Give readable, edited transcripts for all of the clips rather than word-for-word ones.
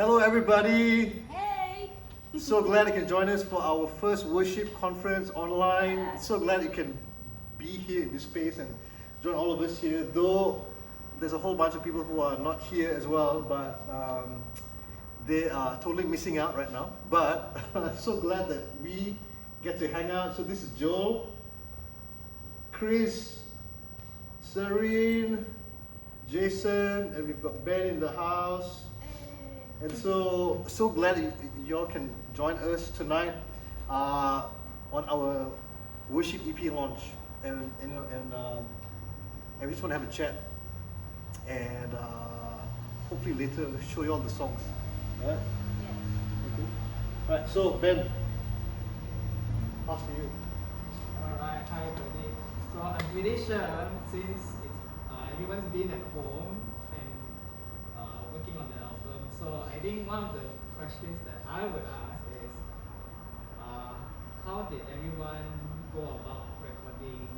Hello, everybody. Hey! So glad you can join us for our first worship conference online. So glad you can be here in this space and join all of us here. Though there's a whole bunch of people who are not here as well, but they are totally missing out right now. But so glad that we get to hang out. So this is Joel, Krizz, Serene, Jason, and we've got Ben in the house. And so glad you all can join us tonight on our worship EP launch, and we just want to have a chat, and hopefully later show you all the songs. All right? Yeah. Okay. All right. So Ben, pass to you. Alright, hi everybody. So I'm pretty sure since everyone's been at home and working on the album, so I think one of the questions that I would ask is how did everyone go about recording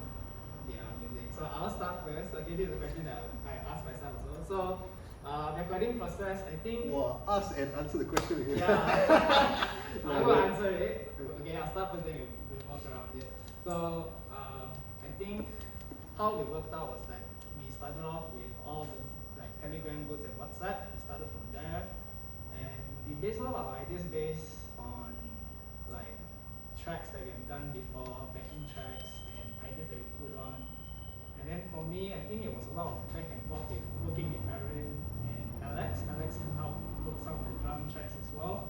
their music? So I'll start first. Okay, this is a question that I asked myself also. So recording process, I think. Well, ask and answer the question again. Yeah, I will answer it. Okay, I'll start first, then we'll walk around it. So I think how we worked out was like we started off with all the like Telegram groups and WhatsApp. We started from there, and we based all our ideas based on like tracks that we have done before, backing tracks and ideas that we put on. And then for me, I think it was a lot of back and forth with working with Aaron and Alex. Alex helped put some of the drum tracks as well.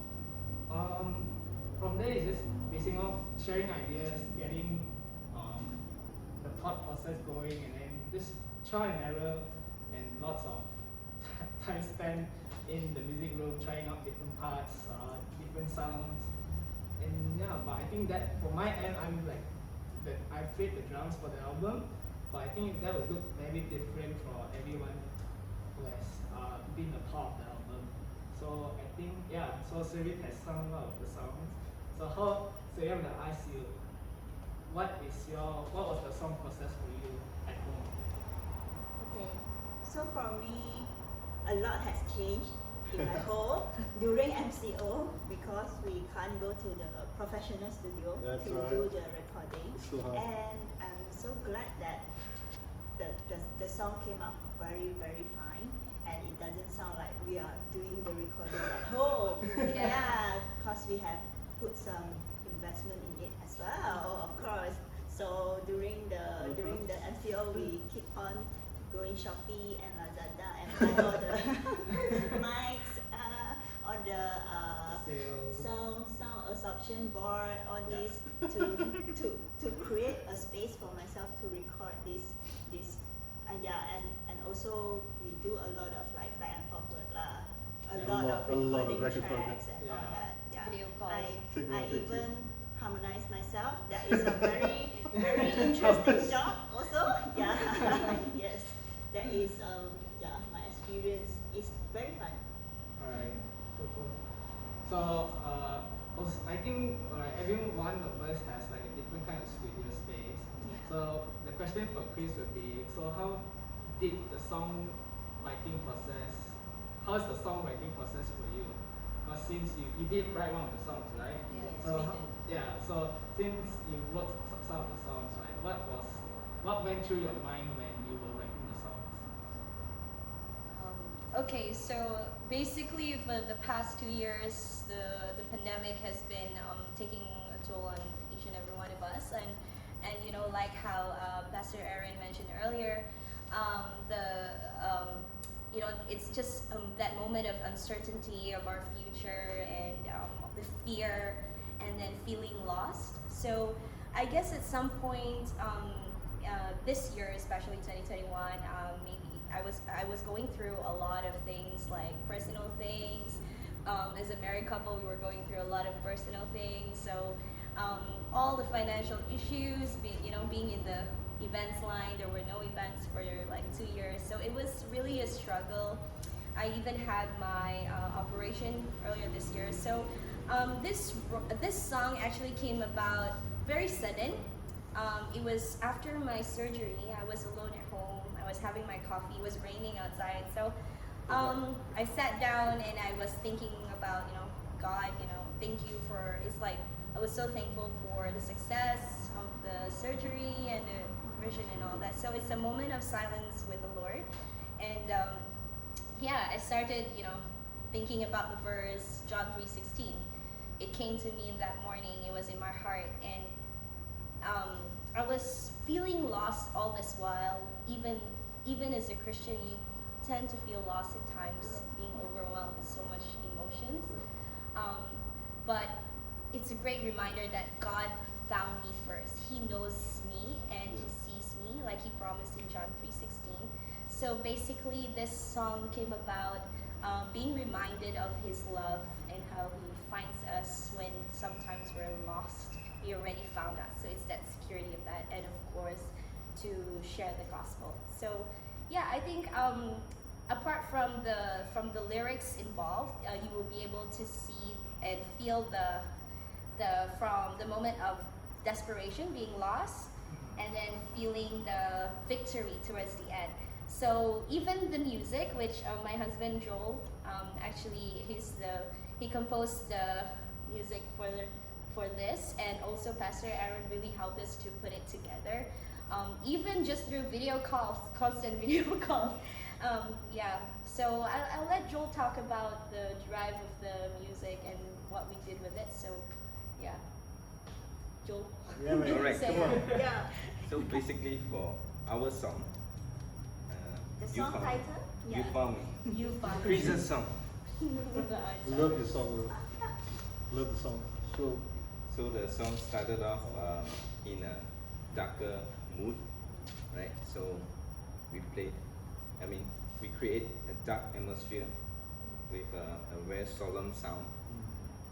From there, it's just basing off sharing ideas, getting the thought process going, and then just try and error, and lots of time spent in the music room trying out different parts, different sounds, and yeah. But I think that for my end, I'm like that I played the drums for the album, but I think that would look very different for everyone who has been a part of the album. So I think yeah. So Serene has sung a lot of the songs. So how? So I'm gonna ask you, what was the song process for you at home? Okay, so for me, a lot has changed in my home during MCO because we can't go to the professional studio That's to right. do the recording. So hard. And I'm so glad that the song came out very, very fine, and it doesn't sound like we are doing the recording at home. Yeah, because we have put some investment in it as well, of course. So during the MCO, we keep on going Shopee and Lazada and buy all the mics, all the Sales. sound absorption board, all this to create a space for myself to record this. And also we do a lot of like back and forth work lah, a lot of recording record tracks projects. and all that. Yeah. Video calls. I even harmonize myself. That is a very interesting job also. Yeah. Yes. That is my experience is very fun. Alright, cool. So I think every one of us has like a different kind of studio space. Yeah. So the question for Krizz would be, so how did the songwriting process? How's the songwriting process for you? Because since you did write one of the songs, right? Yes, So we did. yeah. So since you wrote some of the songs, right? What went through your mind when you were writing the songs? Okay, so basically for the past 2 years, the pandemic has been taking a toll on each and every one of us, and you know, like how Pastor Aaron mentioned earlier, you know, it's just that moment of uncertainty of our future and the fear, and then feeling lost. So I guess at some point this year, especially 2021, maybe I was going through a lot of things, like personal things. As a married couple, we were going through a lot of personal things. So all the financial issues, being in the events line, there were no events for like 2 years. So it was really a struggle. I even had my operation earlier this year. So this song actually came about very sudden. It was after my surgery. I was alone at home. I was having my coffee. It was raining outside. So I sat down and I was thinking about, God, thank you for, it's like, I was so thankful for the success of the surgery and the vision and all that. So it's a moment of silence with the Lord. And I started, thinking about the verse, John 3:16. It came to me in that morning, it was in my heart. And I was feeling lost all this while. Even as a Christian, you tend to feel lost at times, being overwhelmed with so much emotions. But it's a great reminder that God found me first. He knows me and He sees me, like He promised in John 3:16. So basically, this song came about being reminded of His love and how He finds us when sometimes we're lost. He already found us. So it's that security of that, and of course, to share the gospel. So I think apart from the lyrics involved, you will be able to see and feel from the moment of desperation, being lost, and then feeling the victory towards the end. So even the music, which my husband Joel, actually he composed the music for this, and also Pastor Aaron really helped us to put it together. Even just through video calls, constant video calls. So I'll let Joel talk about the drive of the music and what we did with it. So, Joel. Yeah, man. Alright, Say come on. it. Yeah. So basically for our song, The You song Found Me. title? You Found Me. You found Krizz's song. Love the song, bro. Love the song. So the song started off in a darker mood, right? So we create a dark atmosphere with a very solemn sound,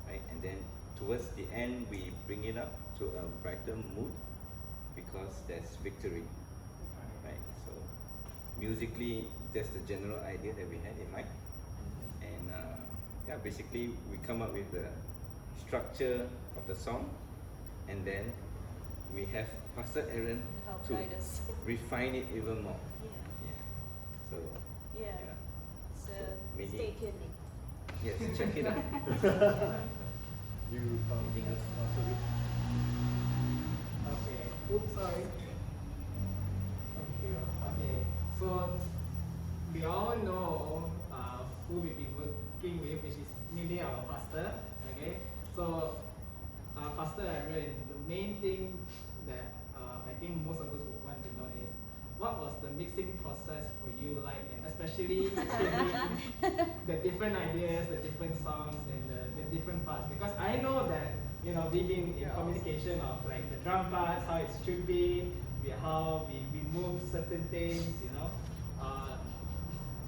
right? And then towards the end, we bring it up to a brighter mood because there's victory, right? So musically, that's the general idea that we had in mind. And basically we come up with the structure of the song, and then we have Pastor Aaron Help to guide us. refine it even more. So So maybe Stay tuned. yes, check it out. You found me. Anything else? Okay. Oops, sorry. Thank you. Okay. So we all know who we've been working with, which is mainly our pastor. Okay. So Pastor Aaron, the main thing that I think most of us would want to know is what was the mixing process for you like, and especially the different ideas, the different songs, and the different parts. Because I know that being in communication of like the drum parts, how it should be, how we remove certain things,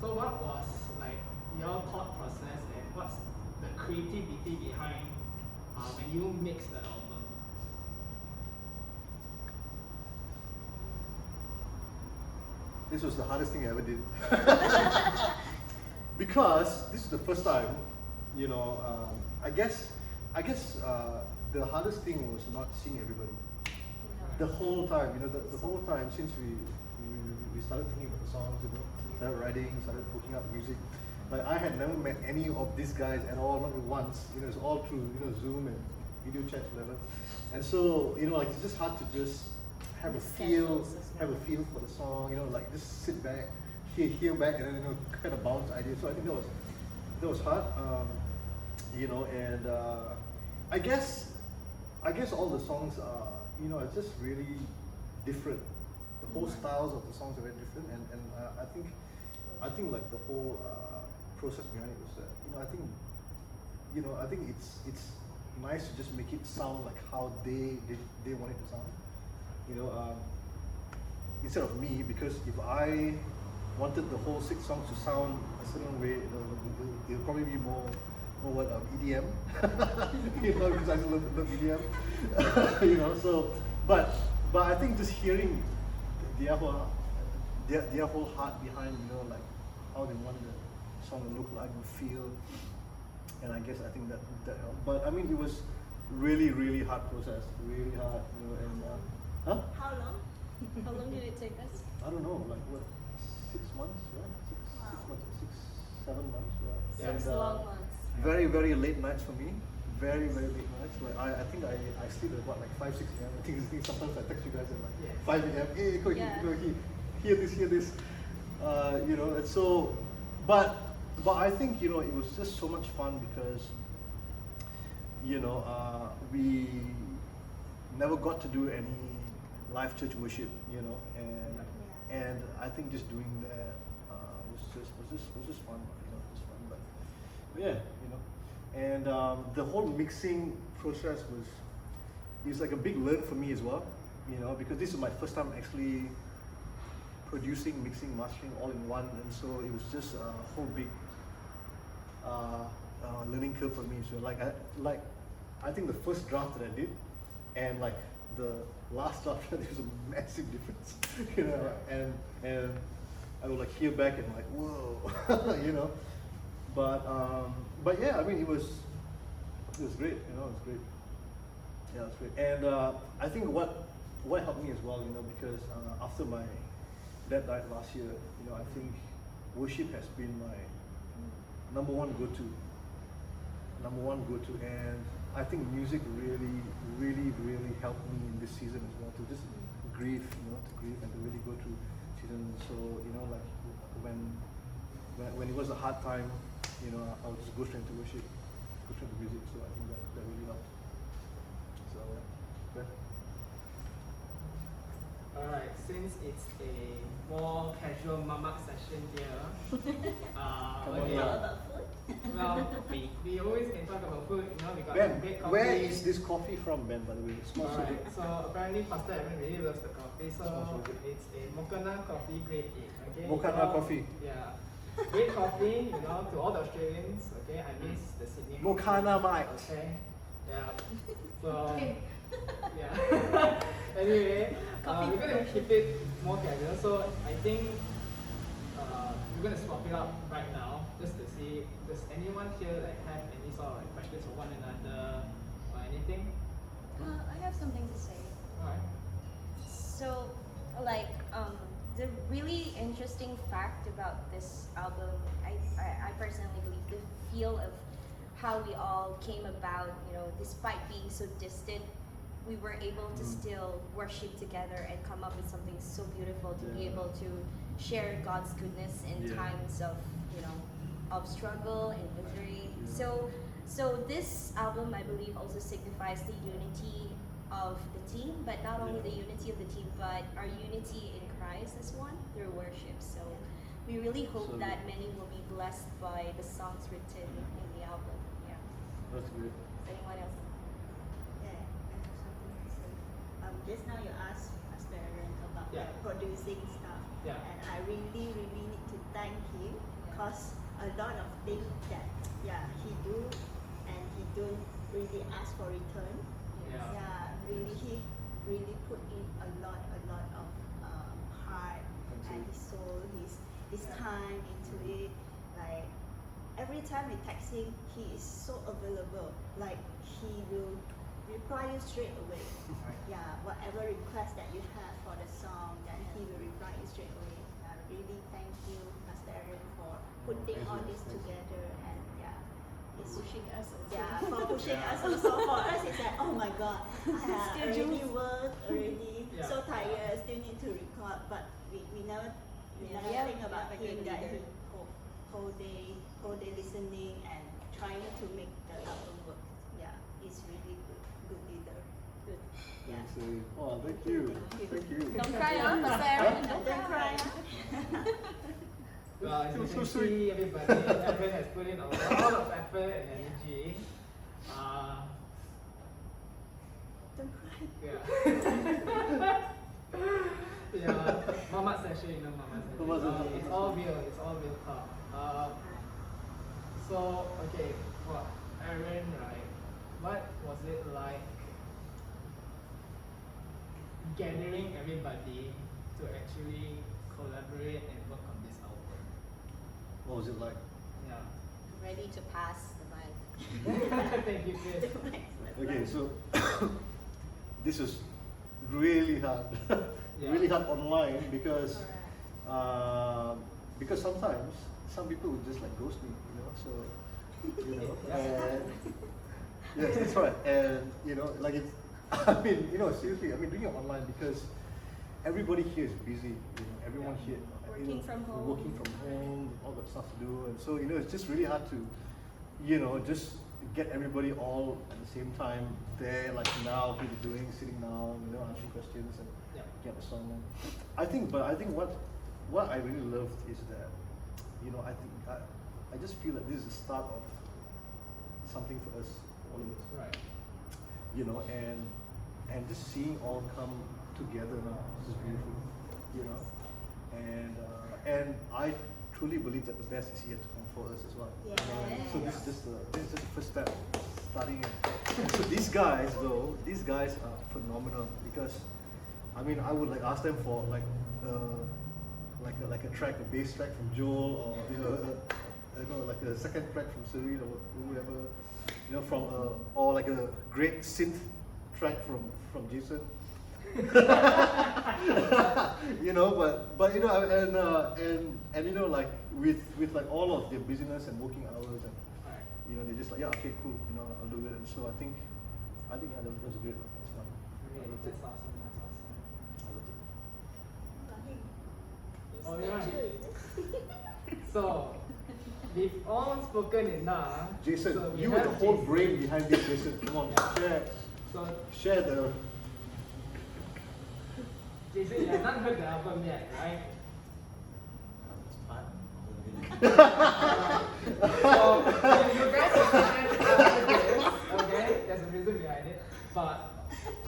So what was like your thought process, and what's the creativity behind when you mix the album? This was the hardest thing I ever did. Because this is the first time, I guess the hardest thing was not seeing everybody. The whole time, the whole time since we started thinking about the songs, started writing, started booking up music. Like I had never met any of these guys at all, not once. It's all through Zoom and video chats, whatever. And so it's just hard to just have a feel for the song. Like just sit back, hear back, and then kind of bounce ideas. So I think that was hard. And I guess all the songs are are just really different. The whole styles of the songs are very different, and I think like the whole process behind it was that I think it's nice to just make it sound like how they want it to sound. Instead of me, because if I wanted the whole 6 songs to sound a certain way, it'll probably be more EDM. Because I love EDM. So but I think just hearing their whole heart behind like how they want the song to look like and feel, and I think that helped. But I mean, it was really hard process, really hard, and How long? How long did it take us? I don't know, like what, 6 months, yeah, 6 Wow. months, 7 months. Right? Six And, long months. very, very late nights for me. Very, very late nights. Like I think I sleep at what, like 5, 6 a.m. I think sometimes I text you guys at like 5 a.m. Hey, go hear this. You know, and so, but I think, you know, it was just so much fun because, you know, we never got to do any live church worship, you know, and I think just doing that was just fun, you know, just fun. But yeah, you know, and the whole mixing process was like a big learn for me as well, you know, because this is my first time actually producing, mixing, mastering all in one, and so it was just a whole big learning curve for me. So I think the first draft that I did and like the last draft, there was a massive difference, you know, and I would like hear back and like, whoa, you know, but yeah, I mean, it was great, you know, it was great. Yeah, it was great. And I think what helped me as well, you know, because after my dad died last year, you know, I think worship has been my number one go-to, and I think music really helped me in this season as well to just grieve, you know, and to really go through season. So, you know, like when it was a hard time, you know, I would just go straight to worship, go straight to music. So I think that really helped. So yeah. Alright, since it's a more casual mamak session here, okay. Talk about food. Well, we always can talk about food, you know, we got Ben, great coffee. where is this coffee from, Ben, by the way? It smells so good. Alright, so apparently Pastor Aaron really loves the coffee, so it's a Mochana coffee grade A, okay? Mochana coffee. Yeah. Great coffee, you know, to all the Australians, okay? I miss the Sydney coffee, Mochana mate. okay? Yeah. So, yeah. Anyway, we're going to keep it more casual, so I think we're going to swap it up right now, just to see, does anyone here like have any sort of like questions for one another or anything? I have something to say. Alright. So, like, the really interesting fact about this album, I personally believe the feel of how we all came about, you know, despite being so distant, we were able to still worship together and come up with something so beautiful to be able to share God's goodness in times of, you know, of struggle and misery. So this album, I believe, also signifies the unity of the team, but not only the unity of the team, but our unity in Christ as one through worship. So we really hope that many will be blessed by the songs written in the album. Yeah. That's good. Anyone else? Yeah, I have something to say. Just now you asked Pastor Aaron about producing stuff, and I really need to thank him because a lot of things that he do and he don't really ask for return. Really he really put in a lot of heart and his soul, his time into it. Like every time we text him, he is so available. Like he will reply you straight away. Whatever request that you have for the song, then he will reply you straight away. I really thank you, Pastor Aaron, for putting all this together, and it's Pushing us also. for pushing us also. For us, it's like, oh my God, I have already worked, so tired, still need to record, but we never think about him that he whole day listening and trying to make the album work. He's really good leader. Good. Oh, thank you. Thank you. Don't cry, Pastor Aaron. Don't cry. Well, as you can see, everybody, everyone has put in a lot of effort and energy. Don't cry. Mama session, you know, Mama session. It's all real talk. So, okay, for Aaron, right, what was it like gathering everybody to actually collaborate and work on this album? What was it like? Yeah. Ready to pass the mic. Thank you, Krizz. Okay, so this is really hard, really hard online because because sometimes some people would just like ghost me, so and yes, that's right. And like it's I mean, seriously, I mean doing it online because everybody here is busy, everyone here Working from home. working from home, all that stuff to do, and so it's just really hard to just get everybody all at the same time there, like now, what you're doing, sitting down, answering questions and get the song. I think what I really loved is that, I think I just feel that this is the start of something for us, all of us. Right. And just seeing all come together now, this is beautiful, and I truly believe that the best is yet to come for us as well. Yes. So this is just the first step, starting it. So these guys are phenomenal because, I mean, I would like ask them for like a track, a bass track from Joel, or like a second track from Serene or whoever, from or like a great synth track from Jason. But like with like all of their busyness and working hours and they're just like, yeah, okay, cool, I'll do it. And so I think that was great. That's fun. I loved it. That's awesome. Got him. Oh, yeah. It's So, we've all spoken enough. Jason, so we you were the have whole Jason. brain behind this, Jason. Come on, So, share the. Jason, you have not heard the album yet, right? So, you guys understand this, okay? There's a reason behind it. But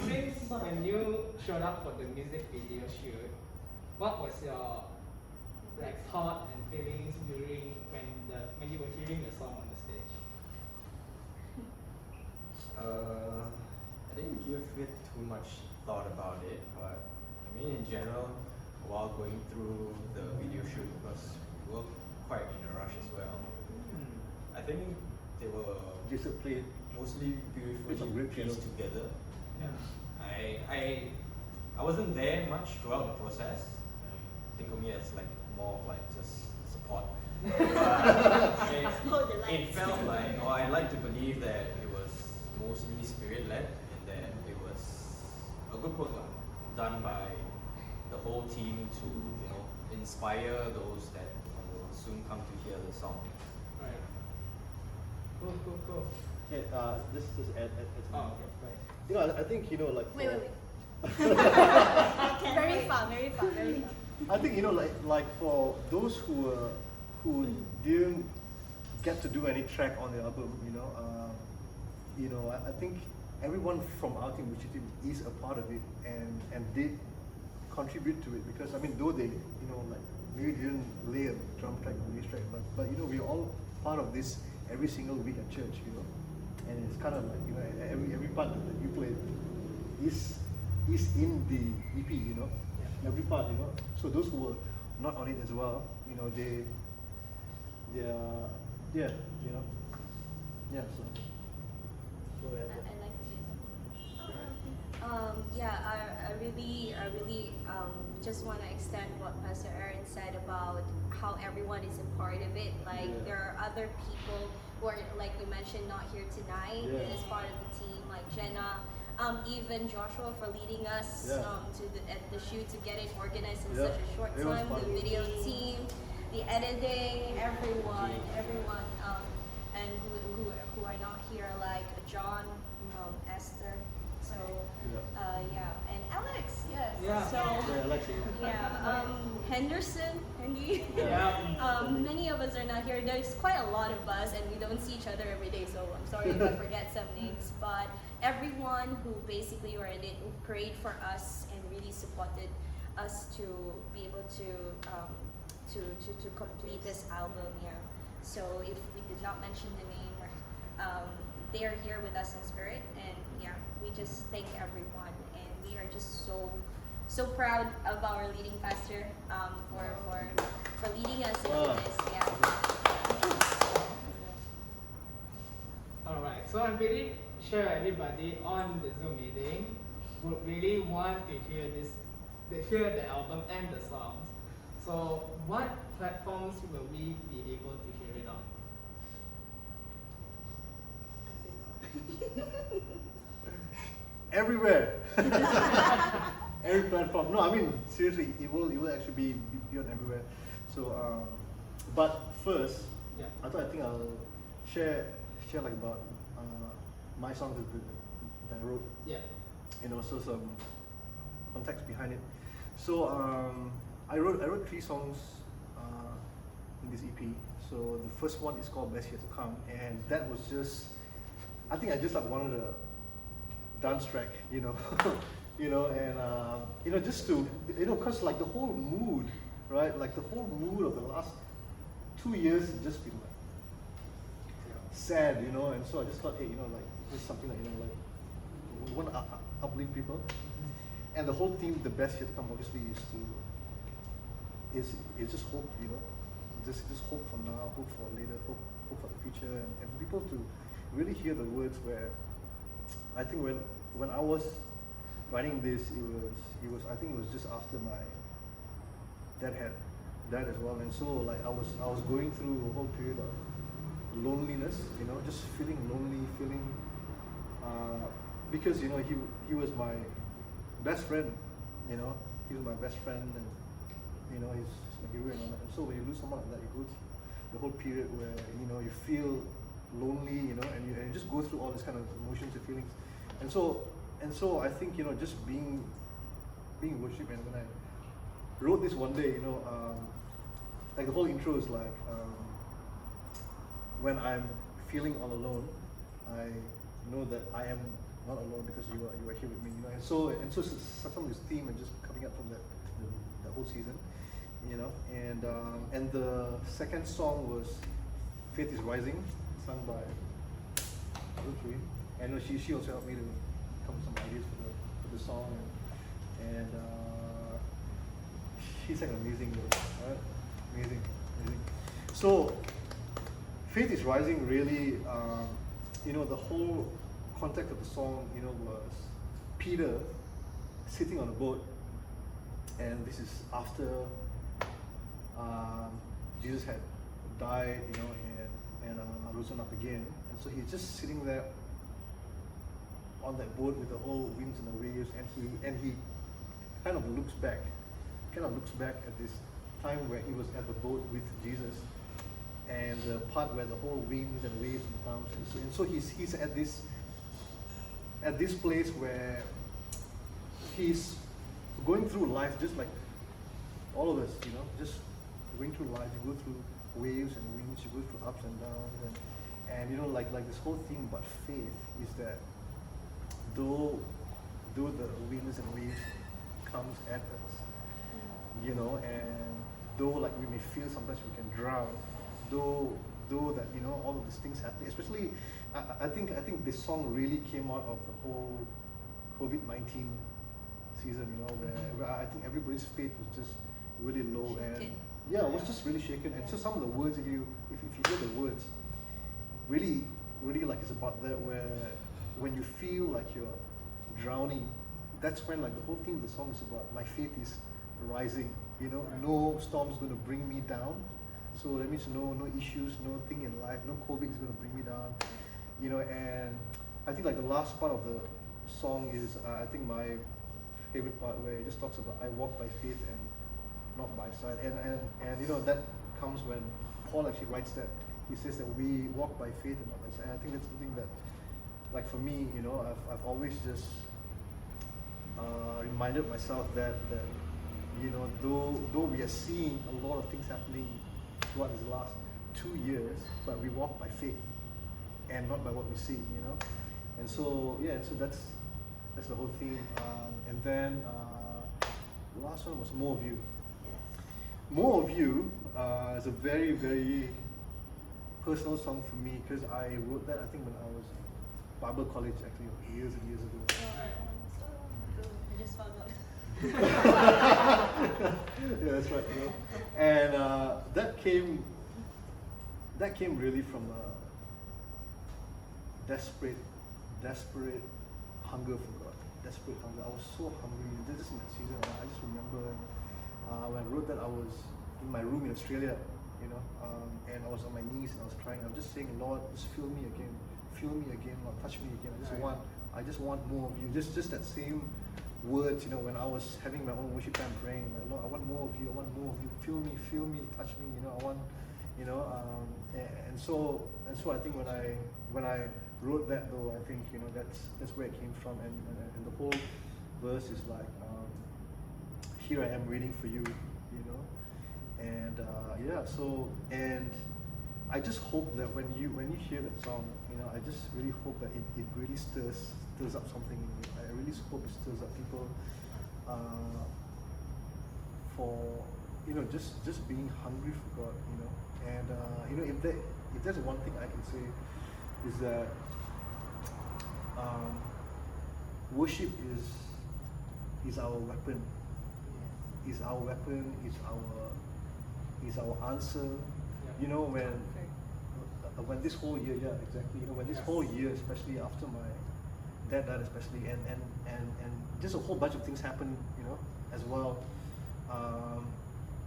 since when you showed up for the music video shoot, what was your thought and feelings during when you were hearing the song on the stage? I didn't give it too much thought about it, but I mean in general, while going through the video shoot, because we were quite in a rush as well. I think they were Jason played. mostly It's a great beautifully pieced piano. together. I wasn't there much throughout the process. Think of me as like more of like just support. Hold the lights. It felt like, or I'd like to believe that it was mostly spirit led and that it was a good work done by the whole team to inspire those that will soon come to hear the song. Right. Cool. Okay, this is add. Oh, okay, right. I think like. Wait. Okay. Very fun. I think like for those who didn't get to do any track on the album, I think everyone from our team, which team, is a part of it and did contribute to it because I mean though they like maybe didn't lay a drum track or bass track, but we're all part of this every single week at church, and it's kind of like every part that you play is in the EP, every part, so those who were not on it as well, they are, so go ahead. I like it. I really just want to extend what Pastor Aaron said about how everyone is a part of it. Like there are other people who are, like you mentioned, not here tonight as part of the team, like Jenna. Even Joshua for leading us at the shoot to get it organized in such a short time. The video team, the editing, everyone, and who are not here, like John, Esther. So and Alex, yes. Yeah. So Alexia. Henderson, Hendy. Yeah. Many of us are not here. There's quite a lot of us, and we don't see each other every day. So I'm sorry if I forget some names, but everyone who basically were in it, who prayed for us and really supported us to be able to complete this album. So if we did not mention the name, they are here with us in spirit, and we just thank everyone, and we are just so proud of our leading pastor for leading us into this. Alright, so I'm pretty sure everybody on the Zoom meeting would really want to hear the album and the songs. So what platforms will we be able to hear it on? Everywhere. Every platform. No, I mean seriously, it will actually be on everywhere. So, but first, Yeah. I think I'll share like about my songs that I wrote. Yeah. And also some context behind it. So I wrote 3 songs in this EP. So the first one is called Best Yet to Come, and that was just, I think I just like wanted a dance track, you know, and just to, cause like the whole mood, right? Like the whole mood of the last 2 years has just been like sad, and so I just thought, hey, like this is something that like we want to uplift people, and the whole theme, the best yet to come, obviously is just hope, just hope for now, hope for later, hope for the future, and for people to really hear the words. Where I think when I was writing this, it was I think it was just after my dad had died as well, and so like I was going through a whole period of loneliness, just feeling lonely, because he was my best friend, he was my best friend, and he's my hero and all that. And so when you lose someone like that, you go through the whole period where you feel lonely, and you just go through all this kind of emotions and feelings, and so I think just being worship, and when I wrote this one day, like the whole intro is like, when I'm feeling all alone, I know that I am not alone because you are here with me, and so some of this theme and just coming up from the whole season, and the second song was Faith is Rising, sung by Rowena, and she also helped me to come with some ideas for the song, and she's like amazing girl, right? Amazing. So Faith is Rising really, the whole context of the song, was Peter sitting on a boat, and this is after Jesus had died, and risen up again, and so he's just sitting there on that boat with the whole winds and the waves, and he kind of looks back at this time where he was at the boat with Jesus, and the part where the whole winds and waves comes, and so he's at this place where he's going through life just like all of us, just going through life. You go through waves and winds, you go through ups and downs, and like this whole thing about faith is that though the winds and waves comes at us, and though like we may feel sometimes we can drown, though that all of these things happen, especially I think this song really came out of the whole COVID-19 season, where I think everybody's faith was just really low, Shaken. and it was just really shaken. And so some of the words, if you hear the words, really like it's about that, where when you feel like you're drowning, that's when like the whole theme of the song is about my faith is rising. No storm's going to bring me down. So that means no issues, no thing in life, no COVID is going to bring me down. And I think like the last part of the song is I think my favorite part, where it just talks about I walk by faith and not by sight. And that comes when Paul actually writes that. He says that we walk by faith and not by sight. And I think that's something that, like for me, I've always just reminded myself that though we are seeing a lot of things happening throughout these last 2 years, but we walk by faith and not by what we see, And so so that's the whole theme. And then the last one was More of You. More of You is a very, very personal song for me, because I wrote that I think when I was Bible college, actually years and years ago. I just found out. Yeah, that's right. And that came really from a desperate hunger for God. Desperate hunger. I was so hungry. Just in that season, I just remember when I wrote that, I was in my room in Australia, you know, and I was on my knees and I was crying. I was just saying, Lord, just feel me again, Lord, touch me again. I just want more of you. Just that same words, you know, when I was having my own worship time praying, like, Lord, I want more of you. I want more of you. Feel me, touch me. You know, I want, you know, and so I think when I wrote that though, I think, you know, that's where it came from, and the whole verse is like, here I am waiting for you, you know, and yeah. So, and I just hope that when you hear that song, you know, I just really hope that it really stirs up something in you. I really hope it stirs up people for, you know, just being hungry for God, you know. And you know, if there's one thing I can say is that worship is our weapon. Is our weapon. Is our answer. You know, when this whole year, yeah, exactly. You know, when this whole year, especially after my dad died, especially, and just a whole bunch of things happened, you know, as well.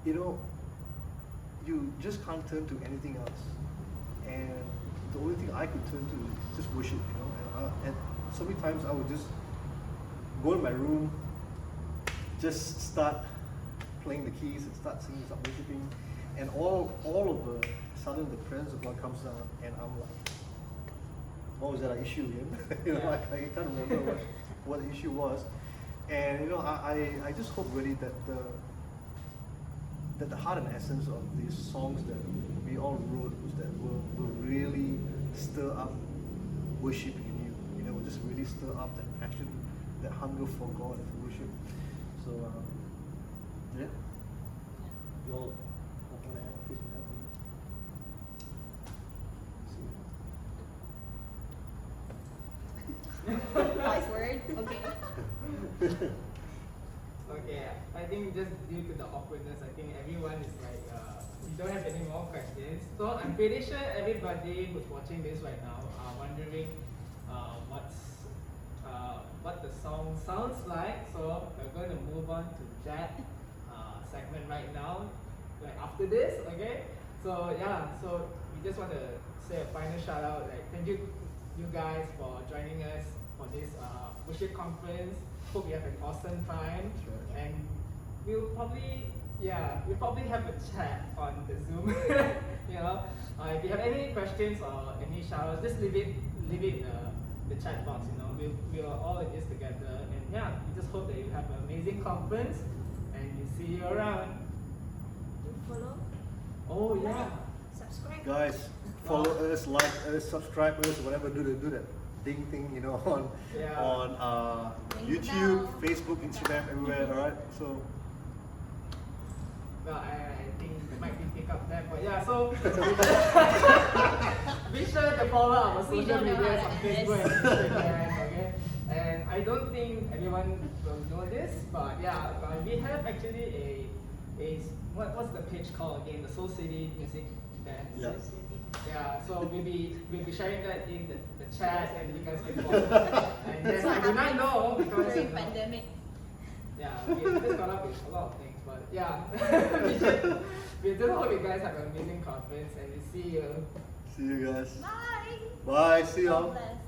You know, you just can't turn to anything else, and the only thing I could turn to is just worship, you know. And so many times I would just go in my room, just start playing the keys and start singing, start worshiping, and all of a sudden the presence of God comes down, and I'm like, what was that issue again? You know, I can't remember what the issue was, and you know, I just hope really that the heart and essence of these songs that we all wrote was that will really stir up worship in you. You know, will just really stir up that passion, that hunger for God and for worship. So yeah. You all want to add? Please add. Nice word. Okay. Okay, I think just due to the awkwardness, I think everyone is like, we don't have any more questions. So I'm pretty sure everybody who's watching this right now are wondering what the song sounds like. So we're going to move on to that segment right now, like after this, okay? So yeah, so we just want to say a final shout out, like thank you guys for joining us for this worship conference. Hope you have an awesome time, and we'll probably have a chat on the Zoom. You know, if you have any questions or any shout-outs, just leave it in the chat box. You know, we are all in this together, and yeah, we just hope that you have an amazing conference, and we see you around. Do follow. Oh yeah. Subscribe. Guys, follow us, like us, subscribe us, whatever. Do that ding thing, you know, on YouTube, Facebook, Instagram, everywhere. All right, so. Well, I think they might be pick up that, but yeah. So be sure to follow our social medias on Facebook and Instagram. Okay, and I don't think everyone will know this, but yeah, we have actually a what's the page called again? The SoulCity music band. Yeah. Yeah, so we'll be sharing that in the chat, and you guys can follow. And yes, I do not know because During pandemic. yeah, we just got up with a lot of things, but yeah, we just hope you guys have an amazing conference, and we see you. See you guys. Bye. Bye. See God y'all. bless.